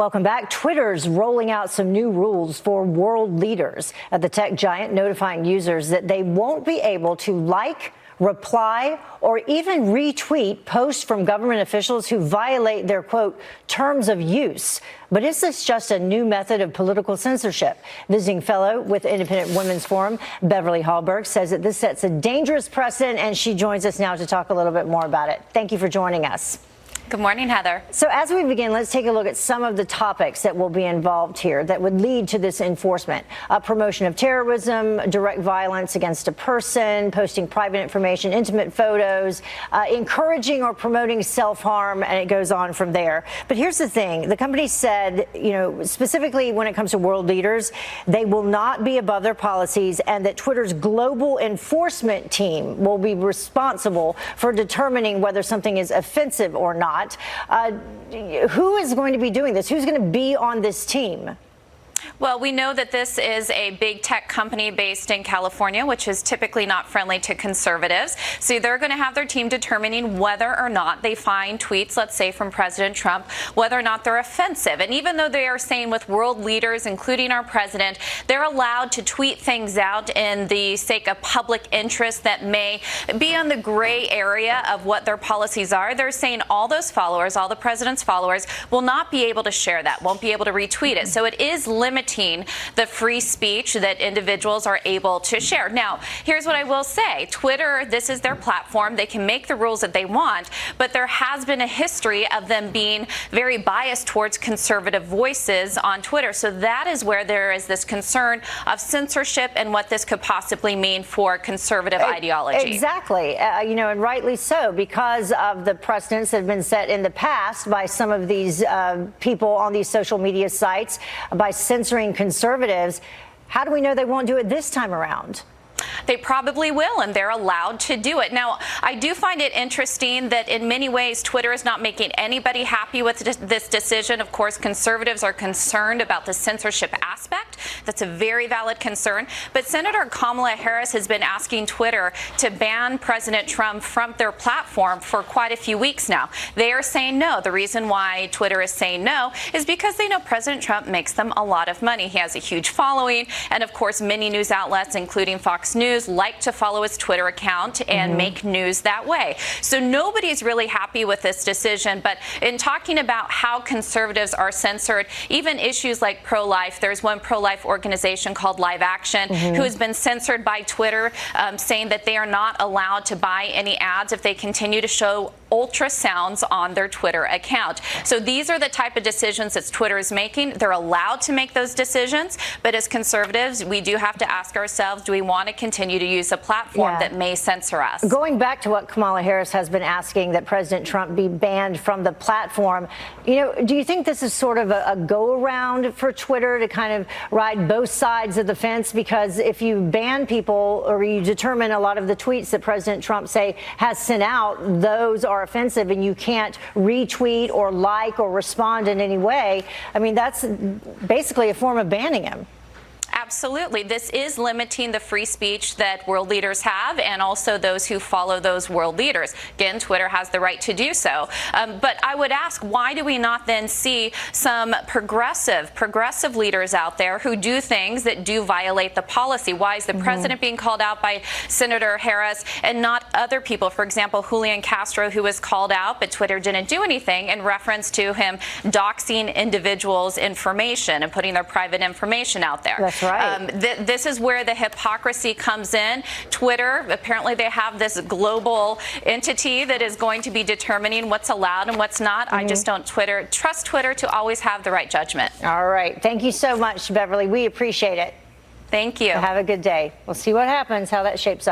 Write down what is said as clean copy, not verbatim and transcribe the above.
Welcome back. Twitter's rolling out some new rules for world leaders. The tech giant notifying users that they won't be able to like, reply, or even retweet posts from government officials who violate their, quote, terms of use. But is this just a new method of political censorship? Visiting fellow with Independent Women's Forum, Beverly Hallberg, says that this sets a dangerous precedent, and she joins us now to talk a little bit more about it. Thank you for joining us. Good morning, Heather. So as we begin, let's take a look at some of the topics that will be involved here that would lead to this enforcement. Promotion of terrorism, direct violence against a person, posting private information, intimate photos, encouraging or promoting self-harm, and it goes on from there. But here's the thing. The company said, specifically when it comes to world leaders, they will not be above their policies, and that Twitter's global enforcement team will be responsible for determining whether something is offensive or not. Who is going to be doing this? Who's going to be on this team? Well, we know that this is a big tech company based in California, which is typically not friendly to conservatives. So they're going to have their team determining whether or not they find tweets, let's say from President Trump, whether or not they're offensive. And even though they are saying with world leaders, including our president, they're allowed to tweet things out in the sake of public interest that may be on the gray area of what their policies are. They're saying all those followers, all the president's followers, will not be able to share that, won't be able to retweet it. So it is limiting the free speech that individuals are able to share. Now, here's what I will say. Twitter, this is their platform. They can make the rules that they want, but there has been a history of them being very biased towards conservative voices on Twitter. So that is where there is this concern of censorship and what this could possibly mean for conservative ideology. Exactly. And rightly so, because of the precedents that have been set in the past by some of these people on these social media sites by censoring conservatives. How do we know they won't do it this time around? They probably will, and they're allowed to do it. Now, I do find it interesting that in many ways Twitter is not making anybody happy with this decision. Of course, conservatives are concerned about the censorship aspect. That's a very valid concern. But Senator Kamala Harris has been asking Twitter to ban President Trump from their platform for quite a few weeks now. They are saying no. The reason why Twitter is saying no is because they know President Trump makes them a lot of money. He has a huge following, and of course, many news outlets, including Fox News, like to follow his Twitter account and make news that way. So nobody's really happy with this decision. But in talking about how conservatives are censored, even issues like pro-life, there's one pro-life organization called Live Action who has been censored by Twitter, saying that they are not allowed to buy any ads if they continue to show ultrasounds on their Twitter account. So these are the type of decisions that Twitter is making. They're allowed to make those decisions, but as conservatives, we do have to ask ourselves, do we want to continue to use a platform that may censor us? Going back to what Kamala Harris has been asking, that President Trump be banned from the platform, do you think this is sort of a go-around for Twitter to kind of ride both sides of the fence? Because if you ban people or you determine a lot of the tweets that President Trump has sent out, those are offensive and you can't retweet or like or respond in any way, I mean, that's basically a form of banning him. Absolutely. This is limiting the free speech that world leaders have and also those who follow those world leaders. Again, Twitter has the right to do so. But I would ask, why do we not then see some progressive leaders out there who do things that do violate the policy? Why is the president being called out by Senator Harris and not other people? For example, Julian Castro, who was called out, but Twitter didn't do anything in reference to him doxing individuals' information and putting their private information out there. That's right. This is where the hypocrisy comes in. Twitter, apparently they have this global entity that is going to be determining what's allowed and what's not. I just don't trust Twitter to always have the right judgment. All right. Thank you so much, Beverly. We appreciate it. Thank you. Have a good day. We'll see what happens, how that shapes up.